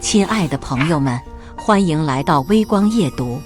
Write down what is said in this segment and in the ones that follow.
亲爱的朋友们，欢迎来到微光夜读。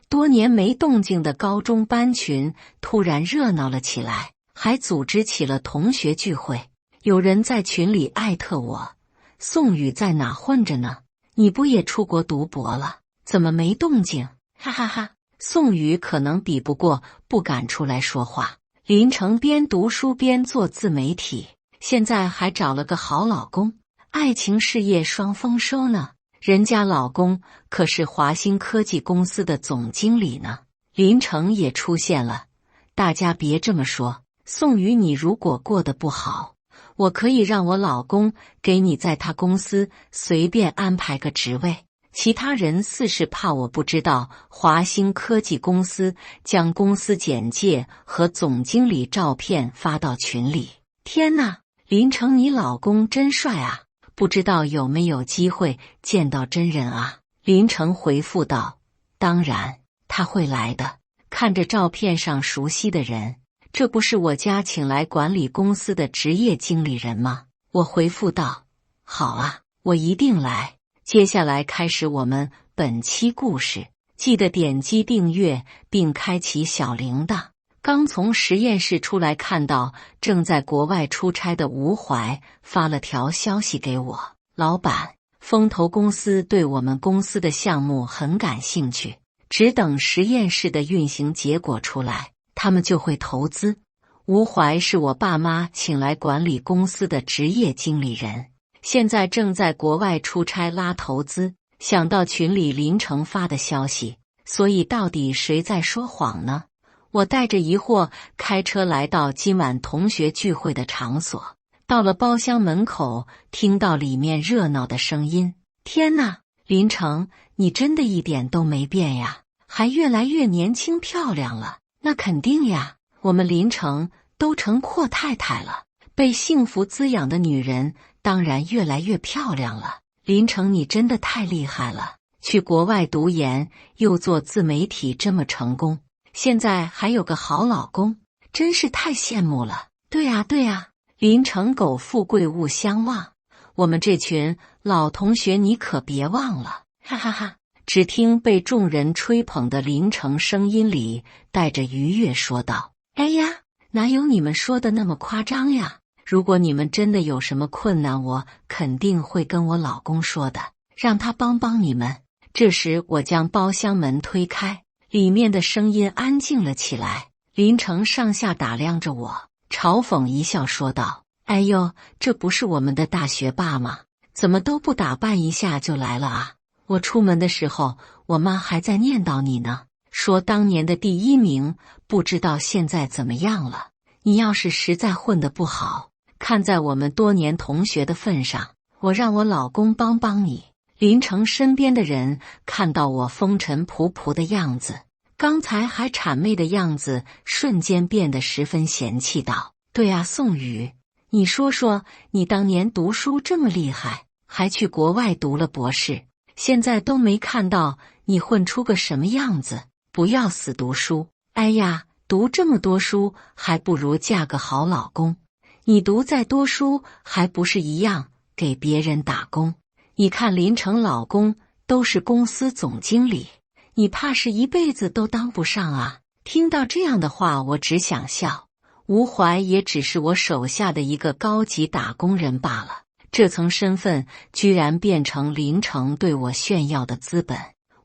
多年没动静的高中班群突然热闹了起来，还组织起了同学聚会。有人在群里艾特我：宋宇在哪混着呢？你不也出国读博了？怎么没动静？哈哈哈！宋宇可能比不过，不敢出来说话。林成边读书边做自媒体，现在还找了个好老公，爱情事业双丰收呢。人家老公可是华兴科技公司的总经理呢。林成也出现了，大家别这么说，宋宇，你如果过得不好，我可以让我老公给你在他公司随便安排个职位。其他人似是怕我不知道，华兴科技公司将公司简介和总经理照片发到群里。天哪，林成，你老公真帅啊！不知道有没有机会见到真人啊？林成回复道：当然，他会来的。看着照片上熟悉的人，这不是我家请来管理公司的职业经理人吗？我回复道：好啊，我一定来。接下来开始我们本期故事，记得点击订阅并开启小铃铛。刚从实验室出来，看到正在国外出差的吴怀发了条消息给我：老板，风投公司对我们公司的项目很感兴趣，只等实验室的运行结果出来，他们就会投资。吴怀是我爸妈请来管理公司的职业经理人，现在正在国外出差拉投资。想到群里林成发的消息，所以到底谁在说谎呢？我带着疑惑开车来到今晚同学聚会的场所，到了包厢门口，听到里面热闹的声音。天哪，林成，你真的一点都没变呀，还越来越年轻漂亮了。那肯定呀，我们林成都成阔太太了，被幸福滋养的女人当然越来越漂亮了。林成，你真的太厉害了，去国外读研又做自媒体这么成功，现在还有个好老公，真是太羡慕了。对呀对呀，林成苟富贵勿相忘，我们这群老同学你可别忘了，哈哈哈。只听被众人吹捧的林成声音里带着愉悦说道：哎呀，哪有你们说的那么夸张呀，如果你们真的有什么困难，我肯定会跟我老公说的，让他帮帮你们。这时我将包厢门推开，里面的声音安静了起来。林成上下打量着我，嘲讽一笑说道：哎呦，这不是我们的大学霸吗？怎么都不打扮一下就来了啊？我出门的时候，我妈还在念叨你呢，说当年的第一名不知道现在怎么样了。你要是实在混得不好，看在我们多年同学的份上，我让我老公帮帮你。林成身边的人看到我风尘仆仆的样子，刚才还谄媚的样子瞬间变得十分嫌弃道：对啊，宋宇，你说说，你当年读书这么厉害，还去国外读了博士，现在都没看到你混出个什么样子。不要死读书，哎呀，读这么多书还不如嫁个好老公，你读再多书还不是一样给别人打工。你看林成老公都是公司总经理，你怕是一辈子都当不上啊。听到这样的话，我只想笑。吴怀也只是我手下的一个高级打工人罢了，这层身份居然变成林成对我炫耀的资本。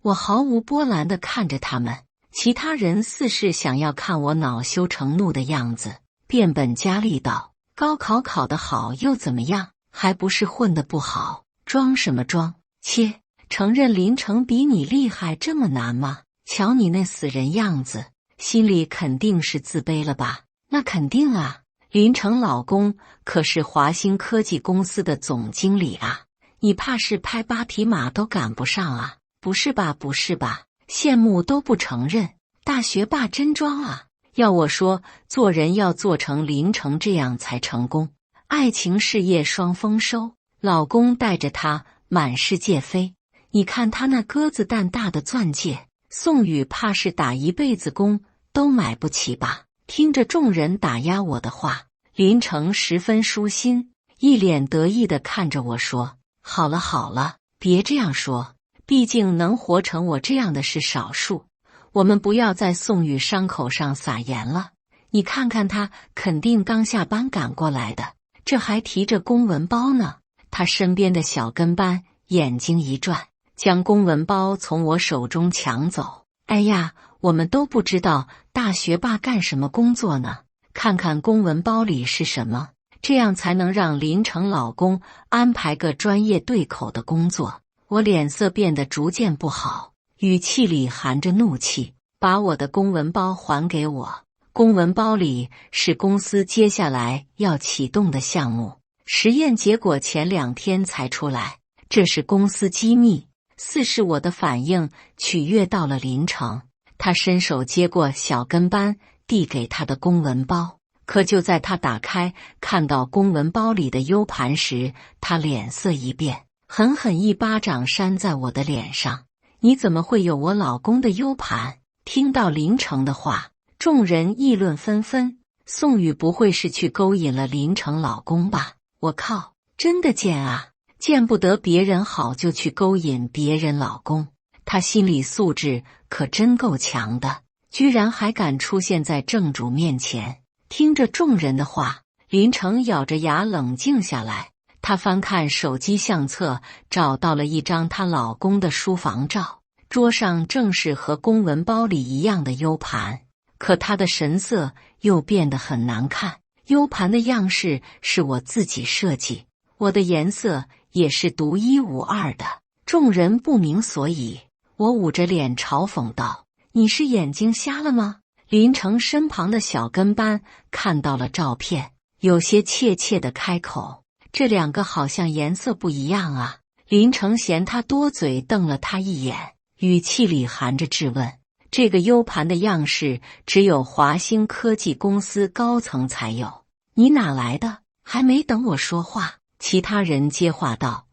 我毫无波澜地看着他们，其他人似是想要看我恼羞成怒的样子，变本加厉道：高考考得好又怎么样，还不是混得不好，装什么装？切，承认林成比你厉害这么难吗？瞧你那死人样子，心里肯定是自卑了吧？那肯定啊，林成老公可是华兴科技公司的总经理啊，你怕是拍8匹马都赶不上啊？不是吧不是吧，羡慕都不承认，大学霸真装啊。要我说，做人要做成林成这样才成功，爱情事业双丰收，老公带着她满世界飞。你看他那鸽子蛋大的钻戒，宋宇怕是打一辈子工都买不起吧？听着众人打压我的话，林成十分舒心，一脸得意地看着我说：好了好了，别这样说，毕竟能活成我这样的是少数。我们不要在宋宇伤口上撒盐了。你看看他，肯定刚下班赶过来的，这还提着公文包呢。他身边的小跟班眼睛一转，将公文包从我手中抢走。哎呀，我们都不知道大学霸干什么工作呢，看看公文包里是什么，这样才能让林城老公安排个专业对口的工作。我脸色变得逐渐不好，语气里含着怒气，把我的公文包还给我。公文包里是公司接下来要启动的项目，实验结果前2天才出来，这是公司机密。似是我的反应取悦到了林城，他伸手接过小跟班递给他的公文包，可就在他打开看到公文包里的 U 盘时，他脸色一变，狠狠一巴掌扇在我的脸上。你怎么会有我老公的 U 盘？听到林城的话，众人议论纷纷，宋宇不会是去勾引了林城老公吧？我靠，真的贱啊！见不得别人好就去勾引别人老公，他心理素质可真够强的，居然还敢出现在正主面前。听着众人的话，林城咬着牙冷静下来，他翻看手机相册，找到了一张她老公的书房照，桌上正是和公文包里一样的 U 盘，可他的神色又变得很难看。U 盘的样式是我自己设计，我的颜色也是独一无二的。众人不明所以，我捂着脸嘲讽道：“你是眼睛瞎了吗？”林城身旁的小跟班看到了照片，有些怯怯地开口：“这2个好像颜色不一样啊。”林城嫌他多嘴，瞪了他一眼，语气里含着质问。这个 U 盘的样式只有华兴科技公司高层才有，你哪来的？还没等我说话，其他人接话道：“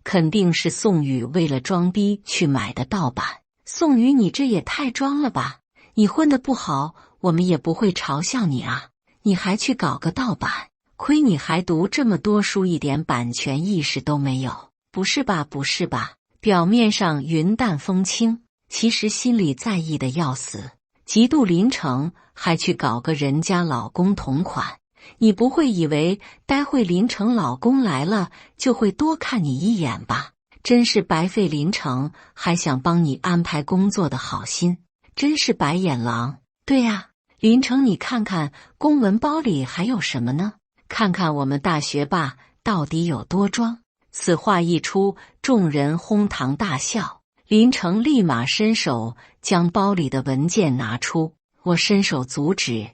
肯定是宋宇为了装逼去买的盗版。宋宇，你这也太装了吧！你混得不好，我们也不会嘲笑你啊！你还去搞个盗版，亏你还读这么多书，一点版权意识都没有。不是吧？不是吧？表面上云淡风轻，其实心里在意的要死，嫉妒林城，还去搞个人家老公同款。你不会以为待会林城老公来了就会多看你一眼吧？真是白费林城还想帮你安排工作的好心，真是白眼狼。对呀，林城，你看看公文包里还有什么呢？看看我们大学霸到底有多装。此话一出，众人哄堂大笑。林城立马伸手将包里的文件拿出，我伸手阻止：“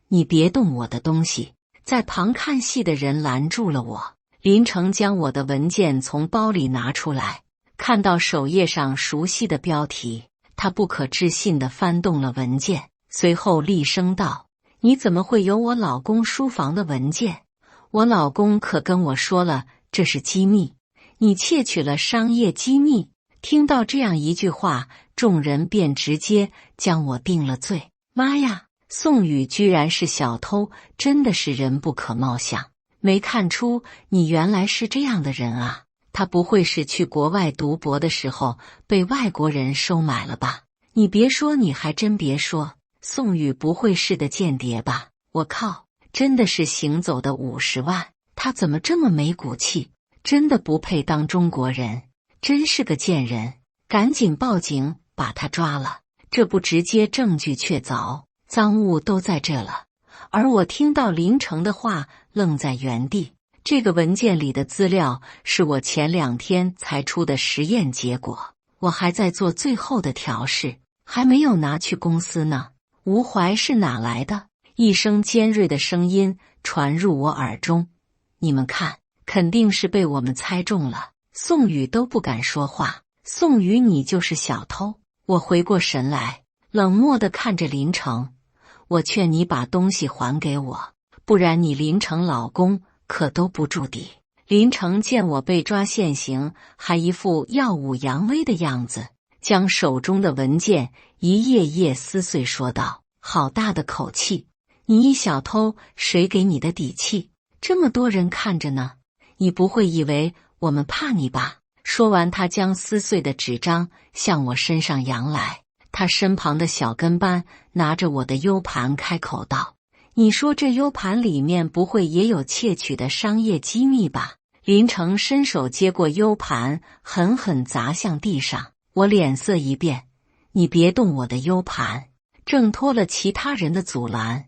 你别动我的东西。”在旁看戏的人拦住了我。林城将我的文件从包里拿出来，看到首页上熟悉的标题，他不可置信地翻动了文件，随后厉声道：“你怎么会有我老公书房的文件？我老公可跟我说了，这是机密，你窃取了商业机密。”听到这样一句话，众人便直接将我定了罪。妈呀！宋宇居然是小偷，真的是人不可貌相。没看出你原来是这样的人啊！他不会是去国外读博的时候被外国人收买了吧？你别说，你还真别说，宋宇不会是的间谍吧？我靠，真的是行走的50万，他怎么这么没骨气？真的不配当中国人，真是个贱人！赶紧报警把他抓了，这不直接证据确凿，赃物都在这了。而我听到林城的话，愣在原地。这个文件里的资料是我前2天才出的实验结果，我还在做最后的调试，还没有拿去公司呢。吴怀是哪来的？一声尖锐的声音传入我耳中。你们看，肯定是被我们猜中了。宋宇都不敢说话。宋宇，你就是小偷！我回过神来，冷漠地看着林城。我劝你把东西还给我，不然你林城老公可都不住底。林城见我被抓现行，还一副耀武扬威的样子，将手中的文件一页页撕碎，说道：“好大的口气！你一小偷，谁给你的底气？这么多人看着呢，你不会以为我们怕你吧？”说完，他将撕碎的纸张向我身上扬来。他身旁的小跟班拿着我的 U 盘开口道：“你说这 U 盘里面不会也有窃取的商业机密吧？”林成伸手接过 U 盘，狠狠砸向地上。我脸色一变：“你别动我的 U 盘！”挣脱了其他人的阻拦，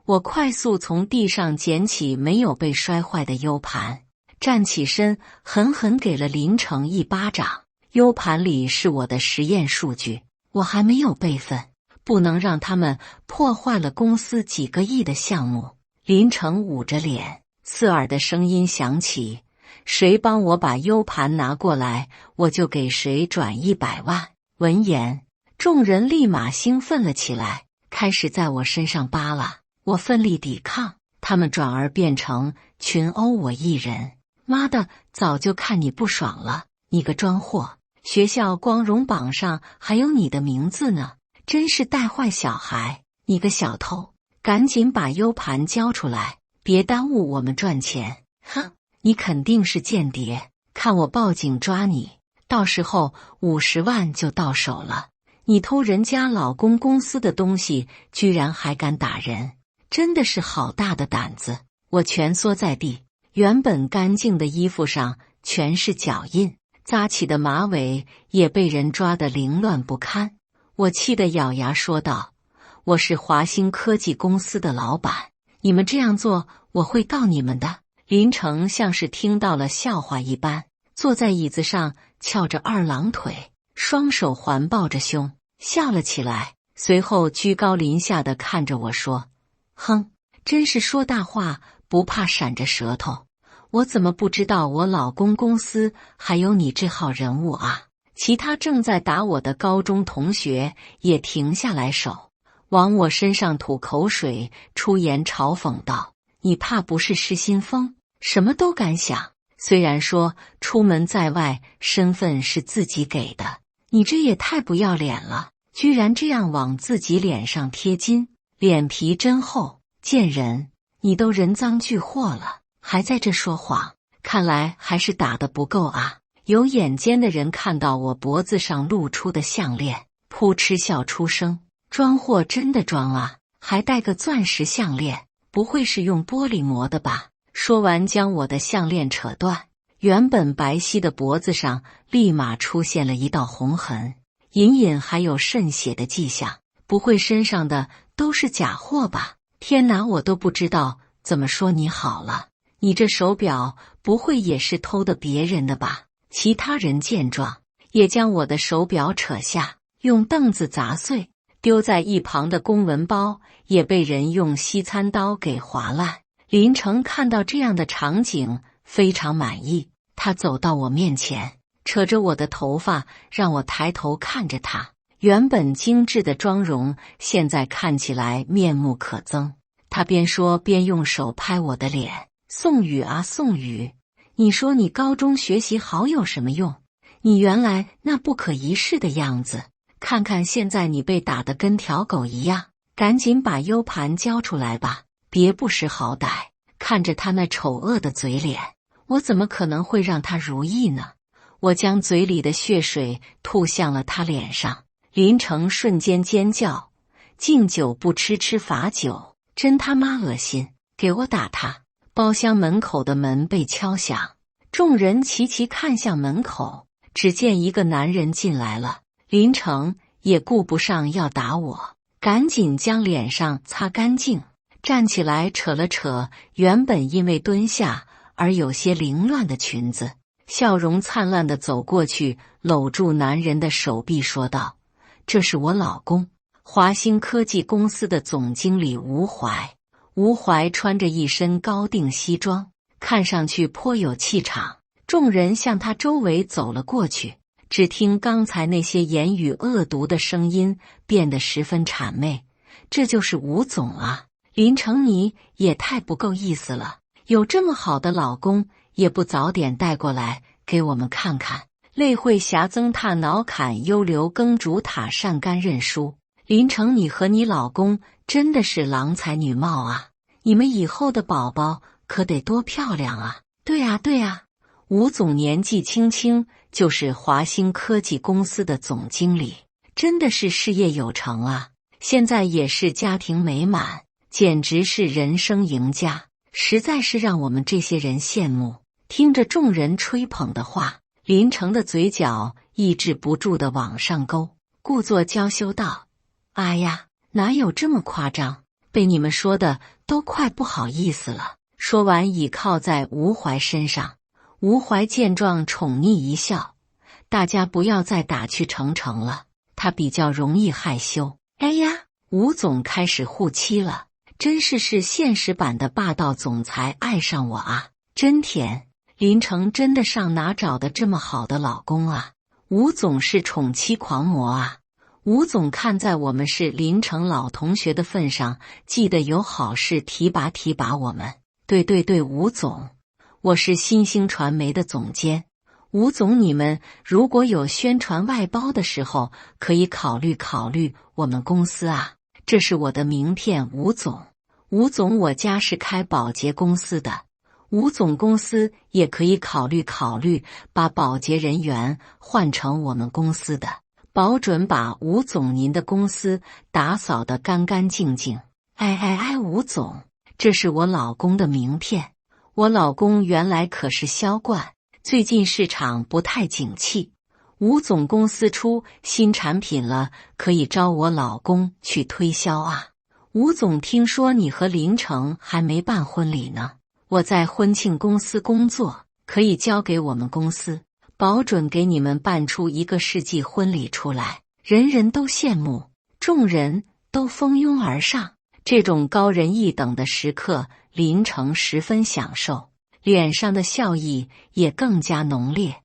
我快速从地上捡起没有被摔坏的 U 盘，站起身，狠狠给了林成一巴掌。U 盘里是我的实验数据，我还没有备份，不能让他们破坏了公司几个亿的项目。林成捂着脸，刺耳的声音响起：“谁帮我把 U 盘拿过来，我就给谁转100万。”闻言，众人立马兴奋了起来，开始在我身上扒拉。我奋力抵抗，他们转而变成群殴我一人。妈的，早就看你不爽了，你个装货！学校光荣榜上还有你的名字呢，真是带坏小孩！你个小偷，赶紧把 U 盘交出来，别耽误我们赚钱！哼，你肯定是间谍，看我报警抓你，到时候50万就到手了。你偷人家老公公司的东西，居然还敢打人，真的是好大的胆子！我蜷缩在地，原本干净的衣服上全是脚印，扎起的马尾也被人抓得凌乱不堪。我气得咬牙说道：“我是华兴科技公司的老板，你们这样做，我会告你们的。”林成像是听到了笑话一般，坐在椅子上翘着二郎腿，双手环抱着胸，笑了起来，随后居高临下的看着我说：“哼，真是说大话不怕闪着舌头。我怎么不知道我老公公司还有你这号人物啊？”其他正在打我的高中同学也停下来手，往我身上吐口水，出言嘲讽道：“你怕不是失心疯，什么都敢想。虽然说出门在外身份是自己给的，你这也太不要脸了，居然这样往自己脸上贴金，脸皮真厚！贱人，你都人赃俱获了，还在这说谎，看来还是打得不够啊！”有眼尖的人看到我脖子上露出的项链，扑哧笑出声：“装货真的装啊，还戴个钻石项链，不会是用玻璃磨的吧？”说完将我的项链扯断，原本白皙的脖子上立马出现了一道红痕，隐隐还有渗血的迹象，不会身上的都是假货吧？天哪，我都不知道怎么说你好了。你这手表不会也是偷的别人的吧？其他人见状，也将我的手表扯下，用凳子砸碎，丢在一旁的公文包也被人用西餐刀给划烂。林成看到这样的场景，非常满意，他走到我面前，扯着我的头发，让我抬头看着他。原本精致的妆容，现在看起来面目可憎。他边说边用手拍我的脸：“宋宇啊，宋宇，你说你高中学习好有什么用？你原来那不可一世的样子，看看现在你被打得跟条狗一样，赶紧把 U 盘交出来吧，别不识好歹。”看着他那丑恶的嘴脸，我怎么可能会让他如意呢？我将嘴里的血水吐向了他脸上。林成瞬间尖叫：“敬酒不吃吃罚酒，真他妈恶心！给我打他！”包厢门口的门被敲响，众人齐齐看向门口，只见一个男人进来了。林成也顾不上要打我，赶紧将脸上擦干净，站起来扯了扯原本因为蹲下而有些凌乱的裙子，笑容灿烂地走过去，搂住男人的手臂说道：“这是我老公，华兴科技公司的总经理吴怀。”吴怀穿着一身高定西装，看上去颇有气场。众人向他周围走了过去，只听刚才那些言语恶毒的声音变得十分谄媚：“这就是吴总啊！林成，你也太不够意思了，有这么好的老公，也不早点带过来给我们看看。累会侠增踏脑坎优流耕竹塔善甘认输。林成，你和你老公真的是郎才女貌啊！你们以后的宝宝可得多漂亮啊！”“对啊，对啊。”吴总年纪轻轻就是华兴科技公司的总经理，真的是事业有成啊！现在也是家庭美满，简直是人生赢家，实在是让我们这些人羡慕。听着众人吹捧的话，林成的嘴角抑制不住的往上勾，故作娇羞道：“哎呀，哪有这么夸张？被你们说的都快不好意思了。”说完倚靠在吴怀身上。吴怀见状宠溺一笑：“大家不要再打趣成成了，他比较容易害羞。”哎呀，吴总开始护妻了，真是现实版的霸道总裁爱上我啊，真甜！林成真的上哪找的这么好的老公啊？吴总是宠妻狂魔啊！吴总看在我们是林成老同学的份上，记得有好事提拔提拔我们。对，吴总，我是新兴传媒的总监。吴总，你们如果有宣传外包的时候，可以考虑考虑我们公司啊。这是我的名片，吴总。吴总，我家是开保洁公司的，吴总公司也可以考虑考虑，把保洁人员换成我们公司的，保准把吴总您的公司打扫得干干净净。哎，吴总，这是我老公的名片，我老公原来可是销冠，最近市场不太景气，吴总公司出新产品了，可以招我老公去推销啊。吴总，听说你和林成还没办婚礼呢，我在婚庆公司工作，可以交给我们公司，保准给你们办出一个世纪婚礼出来，人人都羡慕，众人都蜂拥而上。这种高人一等的时刻，林成十分享受，脸上的笑意也更加浓烈。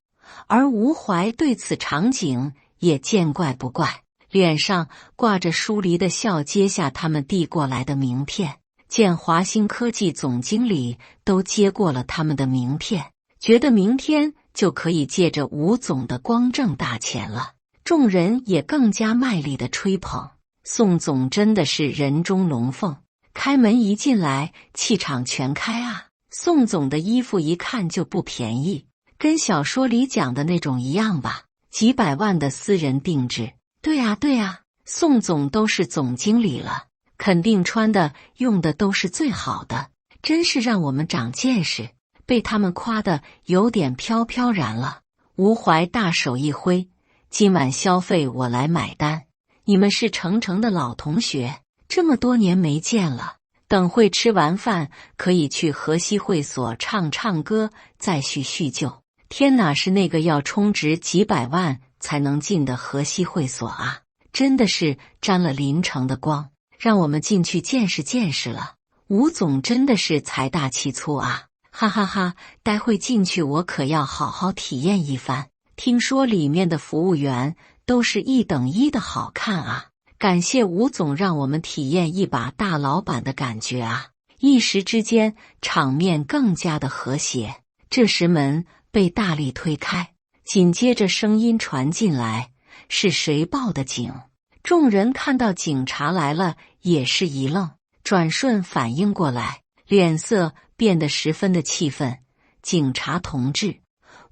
而吴怀对此场景也见怪不怪，脸上挂着疏离的笑，接下他们递过来的名片。见华兴科技总经理都接过了他们的名片，觉得明天就可以借着吴总的光挣大钱了，众人也更加卖力的吹捧。宋总真的是人中龙凤，开门一进来气场全开啊！宋总的衣服一看就不便宜，跟小说里讲的那种一样吧，几百万的私人定制。对啊，宋总都是总经理了，肯定穿的用的都是最好的，真是让我们长见识，被他们夸得有点飘飘然了。吴怀大手一挥：“今晚消费我来买单。你们是成成的老同学，这么多年没见了，等会吃完饭可以去河西会所唱唱歌，再叙叙旧。天哪，是那个要充值几百万才能进的河西会所啊！真的是沾了林成的光，让我们进去见识见识了。吴总真的是财大气粗啊！哈哈哈，待会进去我可要好好体验一番。听说里面的服务员都是一等一的好看啊！感谢吴总让我们体验一把大老板的感觉啊！”一时之间，场面更加的和谐。这时门被大力推开，紧接着声音传进来：“是谁报的警？”众人看到警察来了，也是一愣，转瞬反应过来，脸色变得十分的气愤。“警察同志，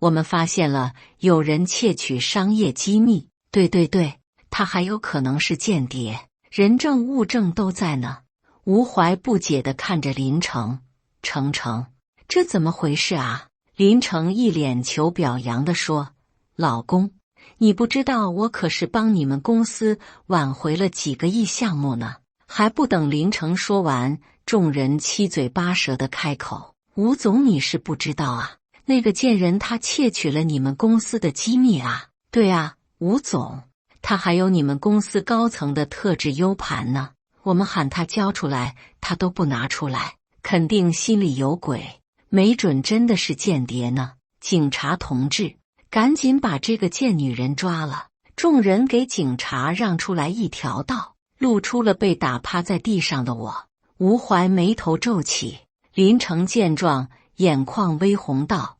我们发现了有人窃取商业机密。对，他还有可能是间谍，人证物证都在呢。”吴怀不解地看着林成：“成，这怎么回事啊？”林成一脸求表扬地说：“老公，你不知道我可是帮你们公司挽回了几个亿项目呢。”还不等林成说完，众人七嘴八舌地开口：“吴总，你是不知道啊，那个贱人他窃取了你们公司的机密啊。”“对啊，吴总，他还有你们公司高层的特制 U 盘呢，我们喊他交出来，他都不拿出来，肯定心里有鬼，没准真的是间谍呢。警察同志，赶紧把这个贱女人抓了！”众人给警察让出来一条道，露出了被打趴在地上的我。吴怀眉头皱起，林成见状，眼眶微红道：“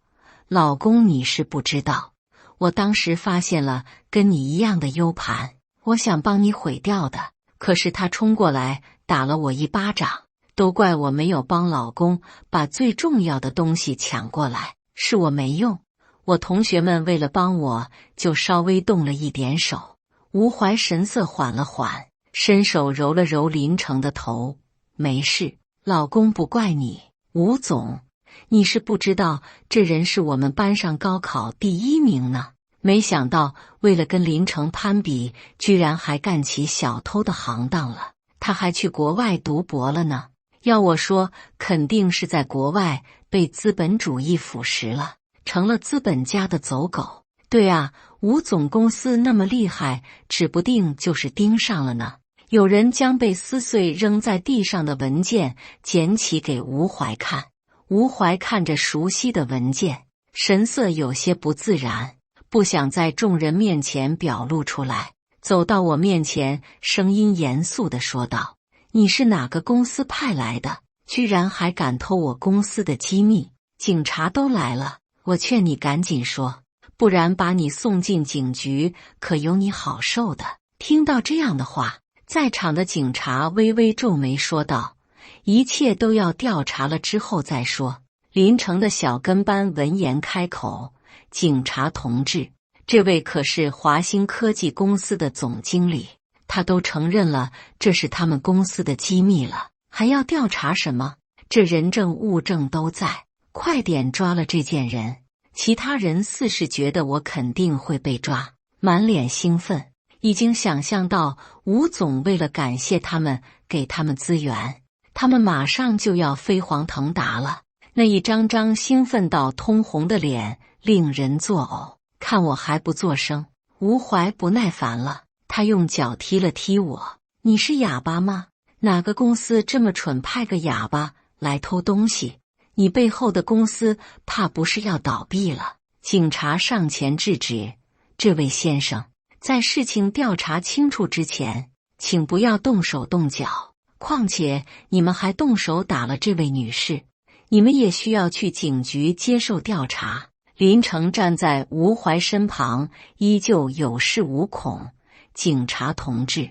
老公，你是不知道，我当时发现了跟你一样的 U 盘，我想帮你毁掉的，可是他冲过来打了我一巴掌，都怪我没有帮老公把最重要的东西抢过来，是我没用。”我同学们为了帮我，就稍微动了一点手。吴怀神色缓了缓，伸手揉了揉林成的头。没事，老公不怪你。吴总，你是不知道，这人是我们班上高考第1名呢。没想到为了跟林成攀比，居然还干起小偷的行当了。他还去国外读博了呢。要我说，肯定是在国外被资本主义腐蚀了，成了资本家的走狗。对啊，吴总公司那么厉害，指不定就是盯上了呢。有人将被撕碎扔在地上的文件捡起给吴怀看。吴怀看着熟悉的文件，神色有些不自然，不想在众人面前表露出来，走到我面前，声音严肃地说道：你是哪个公司派来的？居然还敢偷我公司的机密！警察都来了，我劝你赶紧说，不然把你送进警局，可有你好受的。听到这样的话，在场的警察微微皱眉说道：一切都要调查了之后再说。林城的小跟班闻言开口：警察同志，这位可是华兴科技公司的总经理，他都承认了这是他们公司的机密了，还要调查什么？这人证物证都在，快点抓了这件人。其他人似是觉得我肯定会被抓，满脸兴奋，已经想象到吴总为了感谢他们给他们资源，他们马上就要飞黄腾达了。那一张张兴奋到通红的脸令人作呕。看我还不作声，吴怀不耐烦了，他用脚踢了踢我：你是哑巴吗？哪个公司这么蠢，派个哑巴来偷东西？你背后的公司怕不是要倒闭了？警察上前制止：这位先生，在事情调查清楚之前，请不要动手动脚。况且你们还动手打了这位女士，你们也需要去警局接受调查。林成站在吴怀身旁，依旧有恃无恐。警察同志，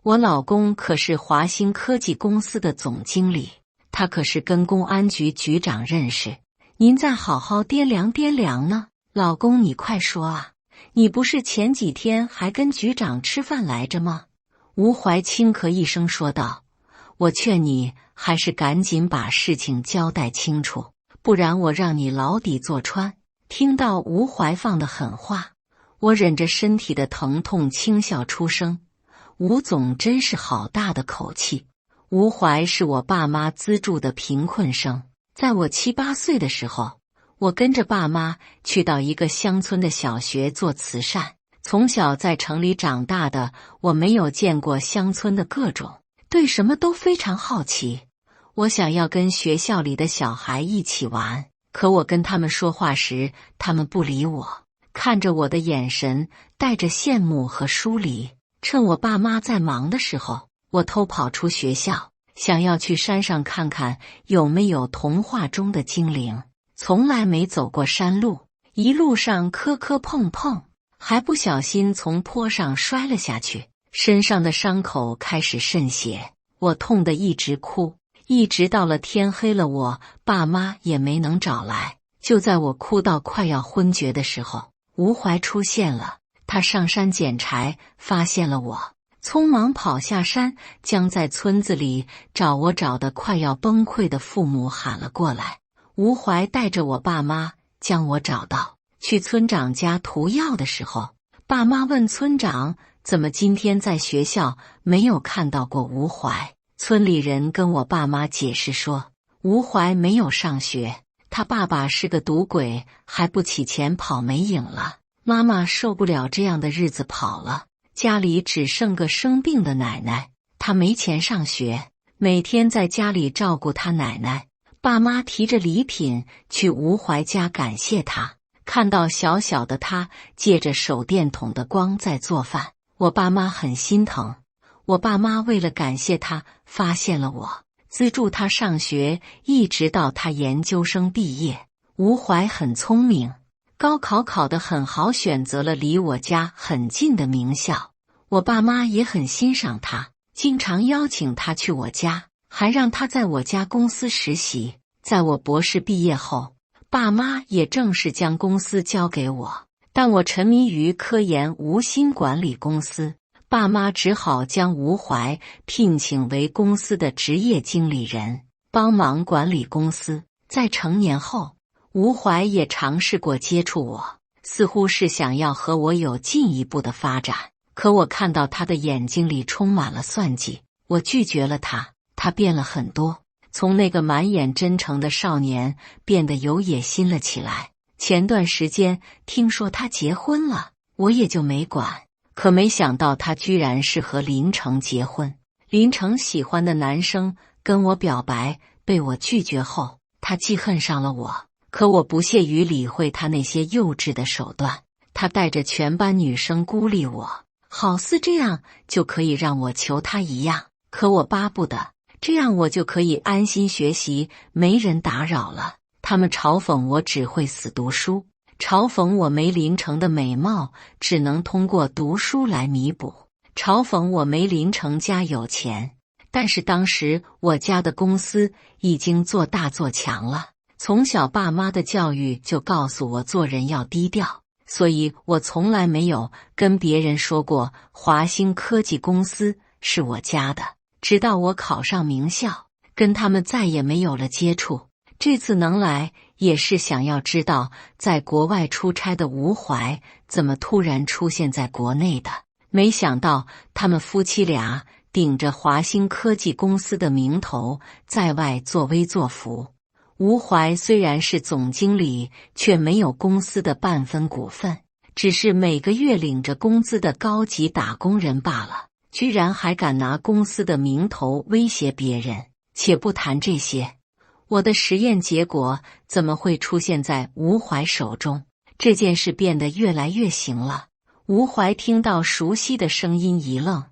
我老公可是华兴科技公司的总经理，他可是跟公安局局长认识，您再好好掂量掂量呢。老公，你快说啊，你不是前几天还跟局长吃饭来着吗？吴怀轻咳一声说道：我劝你还是赶紧把事情交代清楚，不然我让你牢底坐穿。听到吴怀放的狠话，我忍着身体的疼痛轻笑出声：吴总真是好大的口气。吴怀是我爸妈资助的贫困生，在我7、8岁的时候，我跟着爸妈去到一个乡村的小学做慈善。从小在城里长大的我，没有见过乡村的各种，对什么都非常好奇。我想要跟学校里的小孩一起玩，可我跟他们说话时，他们不理我，看着我的眼神带着羡慕和疏离。趁我爸妈在忙的时候，我偷跑出学校，想要去山上看看有没有童话中的精灵。从来没走过山路，一路上磕磕碰碰，还不小心从坡上摔了下去，身上的伤口开始渗血，我痛得一直哭，一直到了天黑了，我爸妈也没能找来。就在我哭到快要昏厥的时候，吴怀出现了。他上山捡柴，发现了我，匆忙跑下山，将在村子里找我找得快要崩溃的父母喊了过来。吴怀带着我爸妈将我找到。去村长家涂药的时候，爸妈问村长怎么今天在学校没有看到过吴怀。村里人跟我爸妈解释说，吴怀没有上学，他爸爸是个赌鬼，还不起钱跑没影了。妈妈受不了这样的日子跑了，家里只剩个生病的奶奶，她没钱上学，每天在家里照顾她奶奶。爸妈提着礼品去吴怀家感谢他，看到小小的他借着手电筒的光在做饭，我爸妈很心疼。我爸妈为了感谢他，发现了我，资助他上学，一直到他研究生毕业。吴怀很聪明，高考考得很好，选择了离我家很近的名校。我爸妈也很欣赏他，经常邀请他去我家，还让他在我家公司实习。在我博士毕业后，爸妈也正式将公司交给我，但我沉迷于科研，无心管理公司。爸妈只好将吴怀聘请为公司的职业经理人，帮忙管理公司。在成年后，吴怀也尝试过接触我，似乎是想要和我有进一步的发展。可我看到他的眼睛里充满了算计，我拒绝了他。他变了很多，从那个满眼真诚的少年变得有野心了起来。前段时间听说他结婚了，我也就没管。可没想到他居然是和林成结婚。林成喜欢的男生跟我表白，被我拒绝后，他记恨上了我。可我不屑于理会他那些幼稚的手段。他带着全班女生孤立我，好似这样就可以让我求他一样。可我巴不得这样我就可以安心学习，没人打扰了。他们嘲讽我只会死读书，嘲讽我没林成的美貌，只能通过读书来弥补，嘲讽我没林成家有钱。但是当时我家的公司已经做大做强了，从小爸妈的教育就告诉我做人要低调，所以我从来没有跟别人说过华兴科技公司是我家的。直到我考上名校，跟他们再也没有了接触。这次能来也是想要知道在国外出差的吴怀怎么突然出现在国内的。没想到他们夫妻俩顶着华兴科技公司的名头在外作威作福。吴怀虽然是总经理，却没有公司的半分股份，只是每个月领着工资的高级打工人罢了。居然还敢拿公司的名头威胁别人。且不谈这些，我的实验结果怎么会出现在吴怀手中？这件事变得越来越行了。吴怀听到熟悉的声音一愣，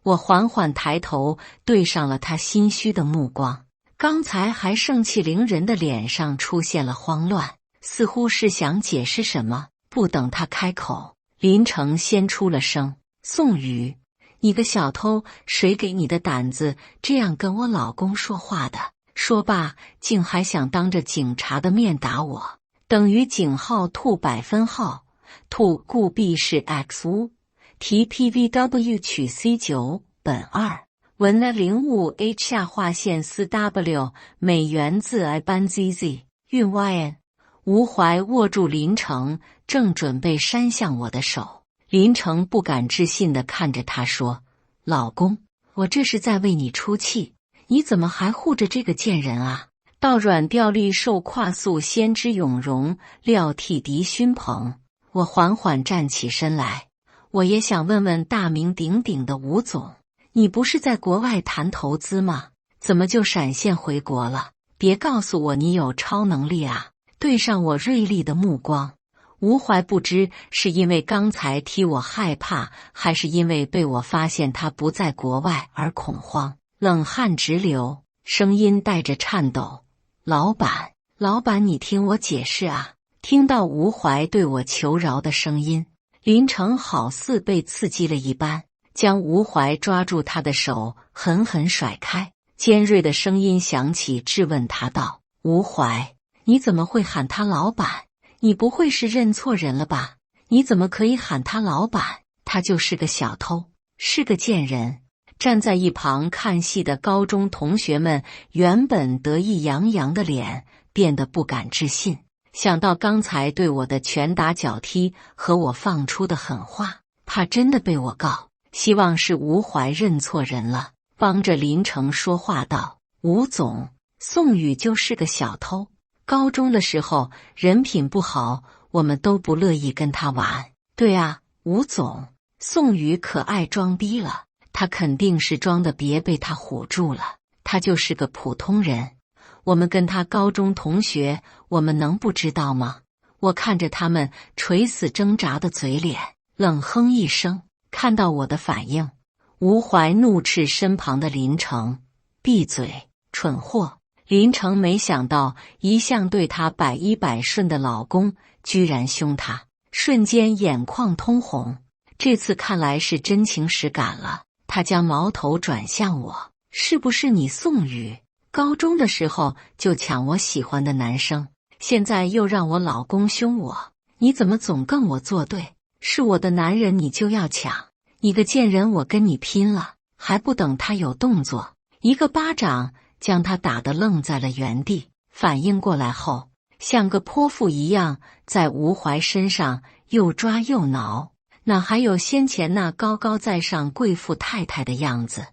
我缓缓抬头对上了他心虚的目光。刚才还盛气凌人的脸上出现了慌乱，似乎是想解释什么。不等他开口，林成先出了声：宋宇，你个小偷，谁给你的胆子这样跟我老公说话的？说罢，竟还想当着警察的面打我。等于井号兔百分号，兔故 B 是 X5 ，TPVW 取 C9 本2。文的05 H 下划线4W 美元字 I 班 ZZ 运 YN。吴怀握住林成正准备扇向我的手，林成不敢置信地看着他说：老公，我这是在为你出气，你怎么还护着这个贱人啊？倒软调利受跨素先知永荣料替敌熏朋。我缓缓站起身来，我也想问问大名鼎鼎的吴总，你不是在国外谈投资吗？怎么就闪现回国了？别告诉我你有超能力啊！对上我锐利的目光，吴怀不知是因为刚才踢我害怕，还是因为被我发现他不在国外而恐慌，冷汗直流，声音带着颤抖：老板，你听我解释啊！听到吴怀对我求饶的声音，林成好似被刺激了一般，将吴怀抓住他的手狠狠甩开。尖锐的声音响起，质问他道：吴怀，你怎么会喊他老板？你不会是认错人了吧？你怎么可以喊他老板？他就是个小偷，是个贱人。站在一旁看戏的高中同学们原本得意洋洋的脸变得不敢置信，想到刚才对我的拳打脚踢和我放出的狠话，怕真的被我告。希望是吴怀认错人了，帮着林成说话道：吴总，宋宇就是个小偷，高中的时候人品不好，我们都不乐意跟他玩。对啊，吴总，宋宇可爱装逼了，他肯定是装的，别被他唬住了，他就是个普通人。我们跟他高中同学，我们能不知道吗？我看着他们垂死挣扎的嘴脸，冷哼一声。看到我的反应，吴怀怒斥身旁的林成：闭嘴，蠢货！林成没想到一向对他百依百顺的老公居然凶他，瞬间眼眶通红。这次看来是真情实感了，他将矛头转向我：是不是你宋宇高中的时候就抢我喜欢的男生，现在又让我老公凶我，你怎么总跟我作对？是我的男人你就要抢，你个贱人，我跟你拼了！还不等他有动作，一个巴掌将他打得愣在了原地。反应过来后，像个泼妇一样在吴怀身上又抓又挠，哪还有先前那高高在上贵妇太太的样子？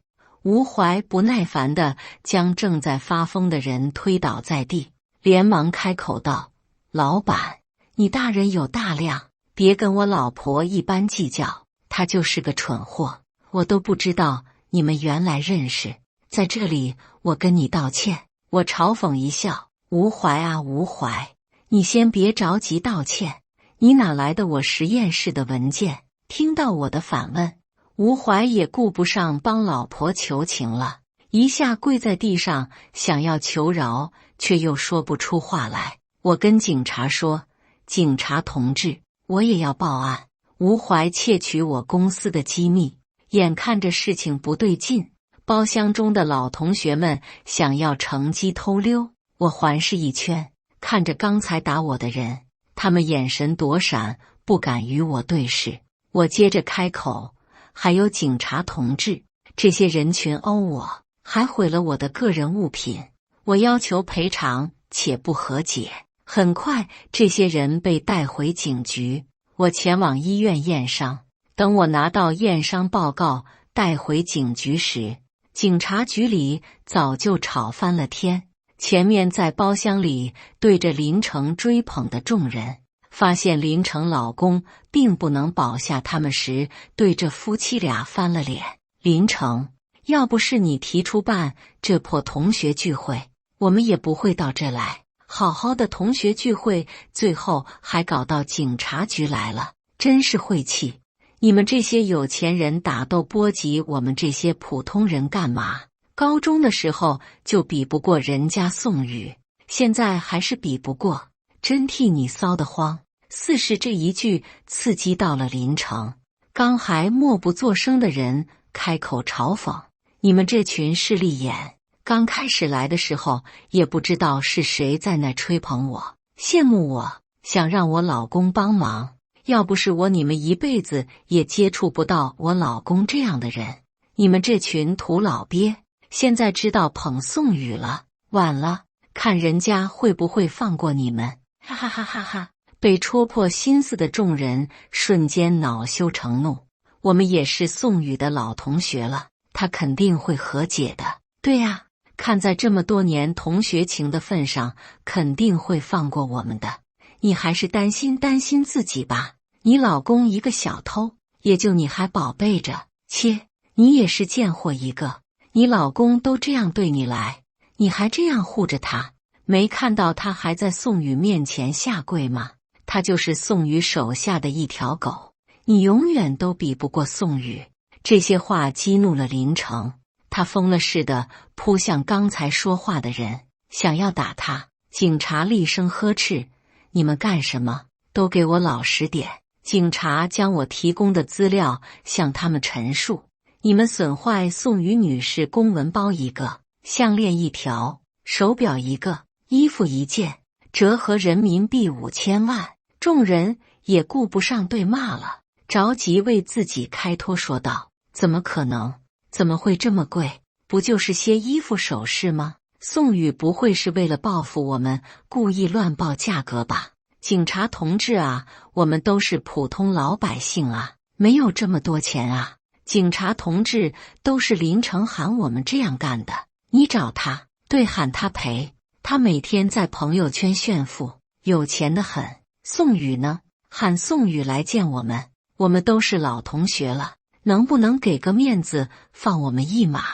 吴怀不耐烦地将正在发疯的人推倒在地，连忙开口道：“老板，你大人有大量，别跟我老婆一般计较，她就是个蠢货，我都不知道你们原来认识。在这里，我跟你道歉。”我嘲讽一笑：“吴怀啊，吴怀，你先别着急道歉，你哪来的我实验室的文件？”听到我的反问，吴怀也顾不上帮老婆求情了，一下跪在地上想要求饶，却又说不出话来。我跟警察说：“警察同志，我也要报案。吴怀窃取我公司的机密。”眼看着事情不对劲，包厢中的老同学们想要乘机偷溜，我环视一圈，看着刚才打我的人，他们眼神躲闪，不敢与我对视。我接着开口：“还有警察同志，这些人群殴我，还毁了我的个人物品，我要求赔偿，且不和解。”很快，这些人被带回警局，我前往医院验伤。等我拿到验伤报告带回警局时，警察局里早就吵翻了天。前面在包厢里对着林成追捧的众人，发现林成老公并不能保下他们时，对着夫妻俩翻了脸。林成，要不是你提出办这破同学聚会，我们也不会到这来。好好的同学聚会，最后还搞到警察局来了，真是晦气！你们这些有钱人打斗波及我们这些普通人干嘛？高中的时候就比不过人家宋宇，现在还是比不过，真替你臊得慌。似是这一句刺激到了林成，刚还默不作声的人开口嘲讽：“你们这群势利眼，刚开始来的时候也不知道是谁在那吹捧我，羡慕我，想让我老公帮忙。要不是我，你们一辈子也接触不到我老公这样的人。你们这群土老鳖，现在知道捧宋宇了，晚了，看人家会不会放过你们！”哈哈哈哈哈！被戳破心思的众人瞬间恼羞成怒。我们也是宋宇的老同学了，他肯定会和解的。对呀，看在这么多年同学情的份上，肯定会放过我们的。你还是担心自己吧，你老公一个小偷，也就你还宝贝着，切，你也是贱货一个，你老公都这样对你来，你还这样护着他，没看到他还在宋宇面前下跪吗？他就是宋宇手下的一条狗，你永远都比不过宋宇。这些话激怒了林成，他疯了似的扑向刚才说话的人，想要打他。警察厉声呵斥：“你们干什么？都给我老实点！”警察将我提供的资料向他们陈述：“你们损坏宋宇女士公文包一个，项链一条，手表一个，衣服一件，折合人民币5000万。”众人也顾不上对骂了，着急为自己开脱说道：“怎么可能？怎么会这么贵？不就是些衣服首饰吗？宋宇不会是为了报复我们故意乱报价格吧？警察同志啊，我们都是普通老百姓啊，没有这么多钱啊！警察同志都是林成喊我们这样干的，你找他，对，喊他赔。他每天在朋友圈炫富，有钱得很。宋宇呢？喊宋宇来见我们，我们都是老同学了，能不能给个面子放我们一马？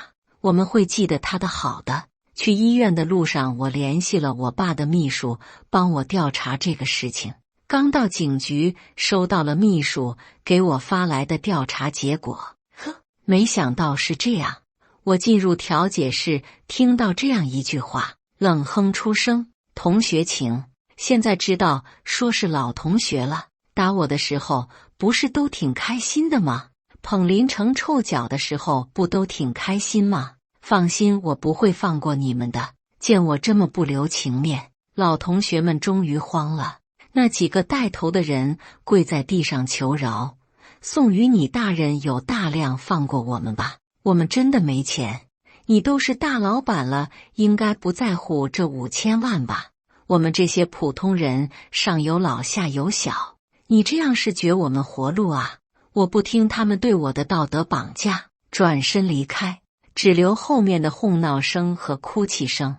我们会记得他的好的。”去医院的路上，我联系了我爸的秘书，帮我调查这个事情。刚到警局，收到了秘书给我发来的调查结果。没想到是这样。我进入调解室，听到这样一句话，冷哼出声：“同学情。”现在知道说是老同学了。打我的时候不是都挺开心的吗？捧林成臭脚的时候不都挺开心吗？放心，我不会放过你们的。见我这么不留情面，老同学们终于慌了，那几个带头的人跪在地上求饶：宋与你大人有大量，放过我们吧，我们真的没钱。你都是大老板了，应该不在乎这5000万吧？我们这些普通人上有老下有小，你这样是绝我们活路啊！我不听他们对我的道德绑架，转身离开，只留后面的哄闹声和哭泣声。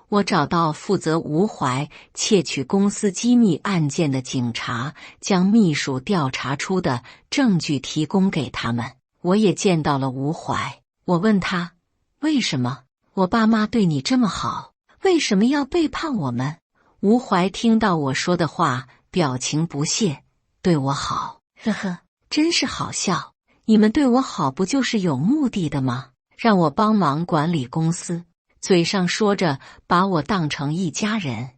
我找到负责吴怀窃取公司机密案件的警察，将秘书调查出的证据提供给他们。我也见到了吴怀，我问他，为什么我爸妈对你这么好，为什么要背叛我们？吴怀听到我说的话，表情不屑，对我好，呵呵，真是好笑。你们对我好不就是有目的的吗？让我帮忙管理公司，嘴上说着把我当成一家人。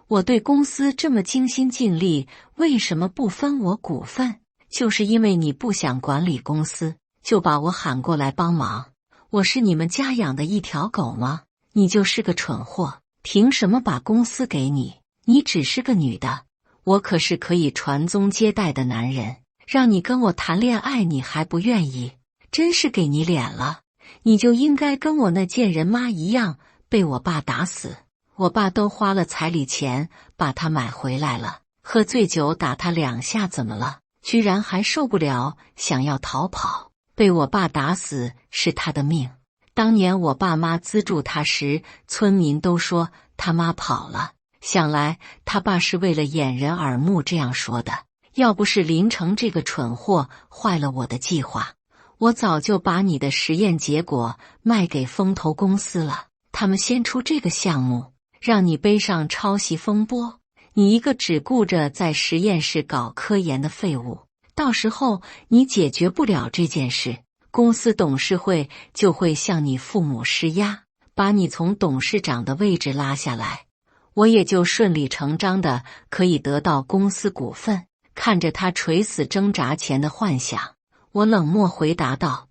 我对公司这么尽心尽力，为什么不分我股份？就是因为你不想管理公司，就把我喊过来帮忙。我是你们家养的一条狗吗？你就是个蠢货，凭什么把公司给你？你只是个女的，我可是可以传宗接代的男人，让你跟我谈恋爱你还不愿意，真是给你脸了。你就应该跟我那贱人妈一样，被我爸打死。我爸都花了彩礼钱把她买回来了，喝醉酒打她2下怎么了？居然还受不了，想要逃跑，被我爸打死是他的命。当年我爸妈资助他时，村民都说他妈跑了，想来他爸是为了掩人耳目这样说的。要不是林成这个蠢货坏了我的计划，我早就把你的实验结果卖给风投公司了，他们先出这个项目，让你背上抄袭风波。你一个只顾着在实验室搞科研的废物，到时候你解决不了这件事，公司董事会就会向你父母施压，把你从董事长的位置拉下来，我也就顺理成章的可以得到公司股份。看着他垂死挣扎前的幻想，我冷漠回答道：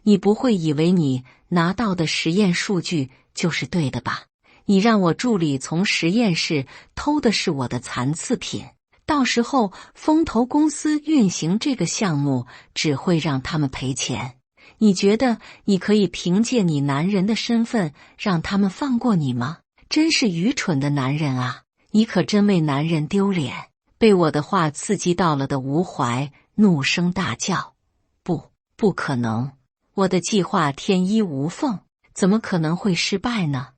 你不会以为你拿到的实验数据就是对的吧？你让我助理从实验室偷的是我的残次品，到时候风投公司运行这个项目只会让他们赔钱。你觉得你可以凭借你男人的身份让他们放过你吗？真是愚蠢的男人啊！你可真为男人丢脸。被我的话刺激到了的吴怀怒声大叫：不可能！我的计划天衣无缝，怎么可能会失败呢？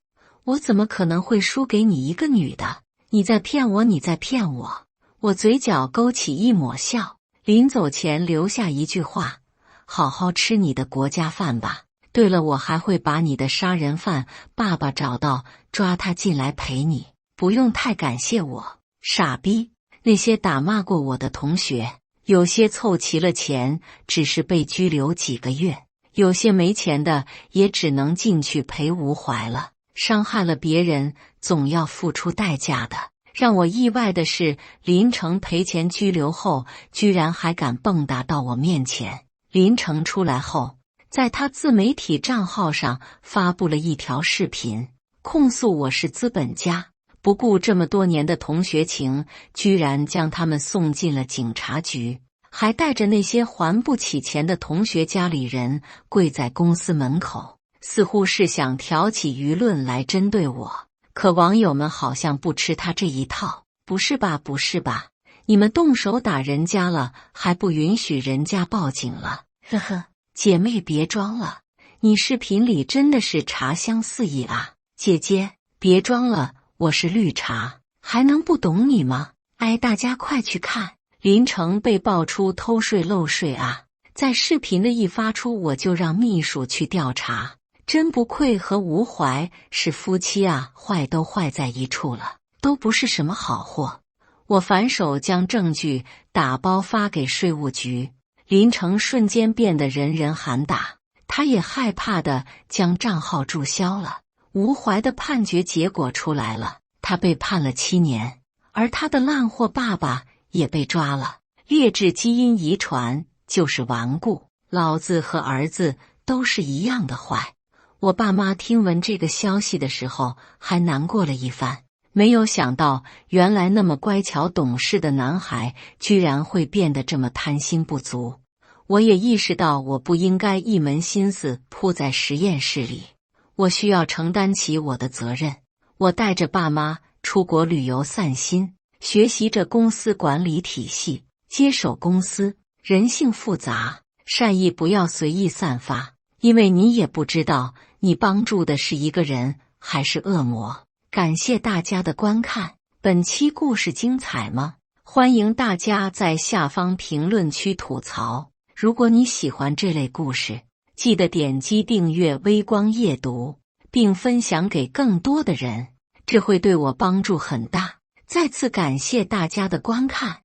我怎么可能会输给你一个女的？你在骗我，你在骗我！我嘴角勾起一抹笑，临走前留下一句话：好好吃你的国家饭吧。对了，我还会把你的杀人犯爸爸找到，抓他进来陪你。不用太感谢我，傻逼！那些打骂过我的同学，有些凑齐了钱，只是被拘留几个月；有些没钱的，也只能进去陪吴怀了。伤害了别人，总要付出代价的。让我意外的是，林成赔钱拘留后，居然还敢蹦跶到我面前。林成出来后，在他自媒体账号上发布了一条视频，控诉我是资本家，不顾这么多年的同学情，居然将他们送进了警察局，还带着那些还不起钱的同学家里人跪在公司门口，似乎是想挑起舆论来针对我。可网友们好像不吃他这一套。不是吧，不是吧，你们动手打人家了，还不允许人家报警了？呵呵，姐妹别装了，你视频里真的是茶香四溢啊。姐姐别装了，我是绿茶，还能不懂你吗？哎，大家快去看，林成被爆出偷税漏税啊！在视频的一发出，我就让秘书去调查。真不愧和吴怀是夫妻啊，坏都坏在一处了，都不是什么好货。我反手将证据打包发给税务局，林成瞬间变得人人喊打，他也害怕的将账号注销了。吴怀的判决结果出来了，他被判了7年，而他的烂货爸爸也被抓了。劣质基因遗传就是顽固，老子和儿子都是一样的坏。我爸妈听闻这个消息的时候还难过了一番，没有想到，原来那么乖巧懂事的男孩，居然会变得这么贪心不足。我也意识到，我不应该一门心思扑在实验室里，我需要承担起我的责任。我带着爸妈出国旅游散心，学习着公司管理体系，接手公司，人性复杂，善意不要随意散发，因为你也不知道你帮助的是一个人还是恶魔。感谢大家的观看，本期故事精彩吗？欢迎大家在下方评论区吐槽。如果你喜欢这类故事，记得点击订阅微光夜读，并分享给更多的人，这会对我帮助很大。再次感谢大家的观看。